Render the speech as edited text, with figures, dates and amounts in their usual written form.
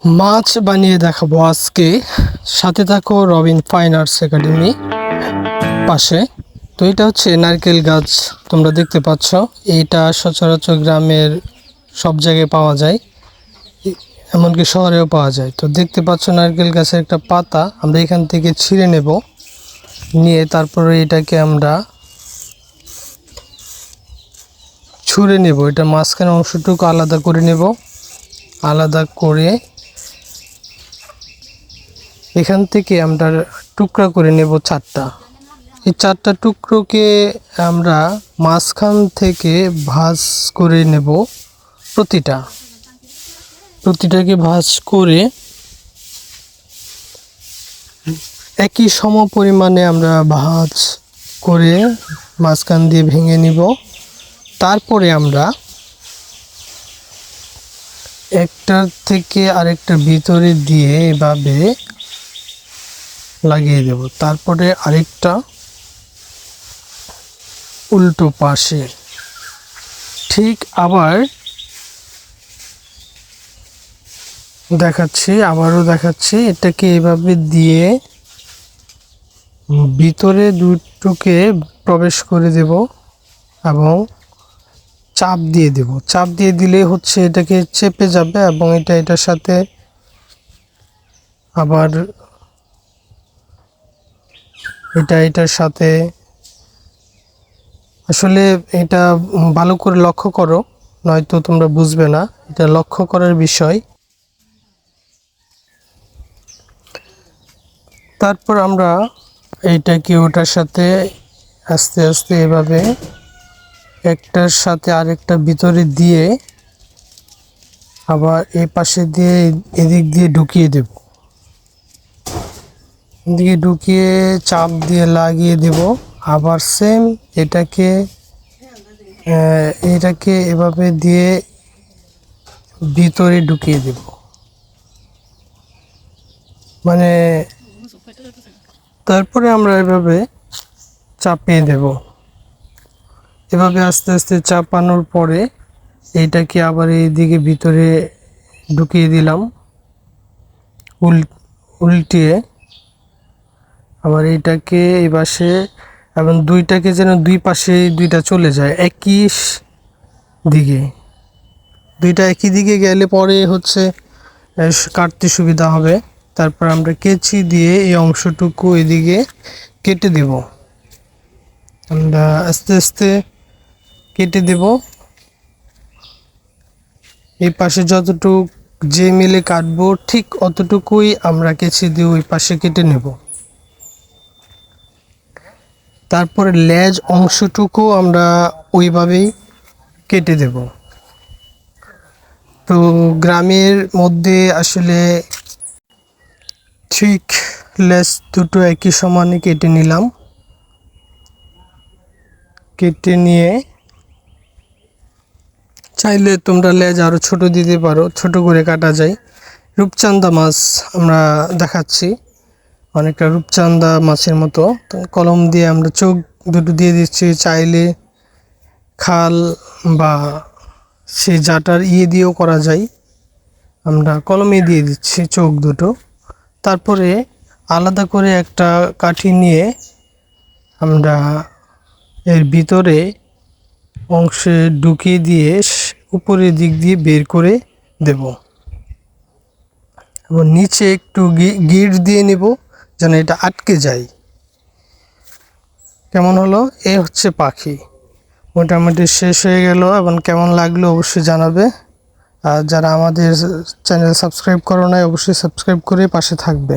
মাছ বানিয়ে দেখাবো আজকে। সাথে থাকো রবিন ফাইন আর্টস একাডেমি পাশে। তো এটা হচ্ছে নারকেল গাছ, তোমরা দেখতে পাচ্ছ। এইটা সচরাচর গ্রামের সব জায়গায় পাওয়া যায়, এমনকি শহরেও পাওয়া যায়। তো দেখতে পাচ্ছ নারকেল গাছের একটা পাতা আমরা এখান থেকে ছিঁড়ে নেব, নিয়ে তারপরে এটাকে আমরা ছুঁড়ে নেব। এটা মাঝখানে অংশটুকু আলাদা করে নেব। আলাদা করে এখান থেকে আমরা টুকরা করে নেব চারটা। এই চারটা টুকরোকে আমরা মাঝখান থেকে ভাঁজ করে নেব। প্রতিটাকে ভাঁজ করে একই সম পরিমাণে আমরা ভাঁজ করে মাঝখান দিয়ে ভেঙে নিব। তারপরে আমরা একটার থেকে আরেকটার ভিতরে দিয়ে এভাবে লাগিয়ে দেব। তারপরে আরেকটা উল্টো পাশে ঠিক আবার আবারও দেখাচ্ছি। এটাকে এভাবে দিয়ে ভিতরে দুটোকে প্রবেশ করে দেব এবং চাপ দিয়ে দেব। চাপ দিয়ে দিলে হচ্ছে এটাকে চেপে যাবে এবং এটার সাথে আবার এটার সাথে আসলে এটা ভালো করে লক্ষ্য করো, নয়তো তোমরা বুঝবে না। এটা লক্ষ্য করার বিষয়। তারপর আমরা এইটাকে ওটার সাথে আস্তে আস্তে এভাবে একটার সাথে আরেকটা ভিতরে দিয়ে আবার এই পাশে দিয়ে এদিক দিয়ে ঢুকিয়ে দেব। এদিকে ঢুকিয়ে চাপ দিয়ে লাগিয়ে দেব। আবার সেম এটাকে এভাবে দিয়ে ভিতরে ঢুকিয়ে দেব। মানে তারপরে আমরা এভাবে চাপিয়ে দেব। এভাবে আস্তে আস্তে চাপানোর পরে এইটাকে আবার এইদিকে ভিতরে ঢুকিয়ে দিলাম উল্টিয়ে। আবার এইটাকে এই পাশে এবং দুইটাকে যেন দুই পাশে দুইটা চলে যায় একই দিকে। দুইটা একই দিকে গেলে পরে হচ্ছে কাটতে সুবিধা হবে। তারপর আমরা কেচি দিয়ে এই অংশটুকু এদিকে কেটে দেব। আমরা আস্তে আস্তে কেটে দেব। এই পাশে যতটুকু যে মিলে কাটবো ঠিক অতটুকুই আমরা কেচি দিয়ে ওই পাশে কেটে নেব। তারপরে লেজ অংশটুকু আমরা ওইভাবেই কেটে দেব। তো গ্রামের মধ্যে আসলে ঠিক লেজ দুটো একই সমানে কেটে নিলাম। কেটে নিয়ে চাইলে তোমরা লেজ আরও ছোট দিতে পারো, ছোট করে কাটা যায়। রূপচাঁদা মাছ আমরা দেখাচ্ছি, অনেকটা রূপচাঁদা মাছের মতো। তো কলম দিয়ে আমরা চোখ দুটো দিয়ে দিচ্ছি। চাইলে খাল বা সেই জাটার দিয়েও করা যায়। আমরা কলমে দিয়ে দিচ্ছি চোখ দুটো। তারপরে আলাদা করে একটা কাঠি নিয়ে আমরা এর ভিতরে অংশে ঢুকিয়ে দিয়ে উপরের দিক দিয়ে বের করে দেব এবং নিচে একটু গিট দিয়ে নেব যেন এটা আটকে যায়। কেমন হলো? এ হচ্ছে পাখি। মোটামুটি শেষ হয়ে গেল এবং কেমন লাগলো অবশ্যই জানাবে। আর যারা আমাদের চ্যানেল সাবস্ক্রাইব করো নাই অবশ্যই সাবস্ক্রাইব করে পাশে থাকবে।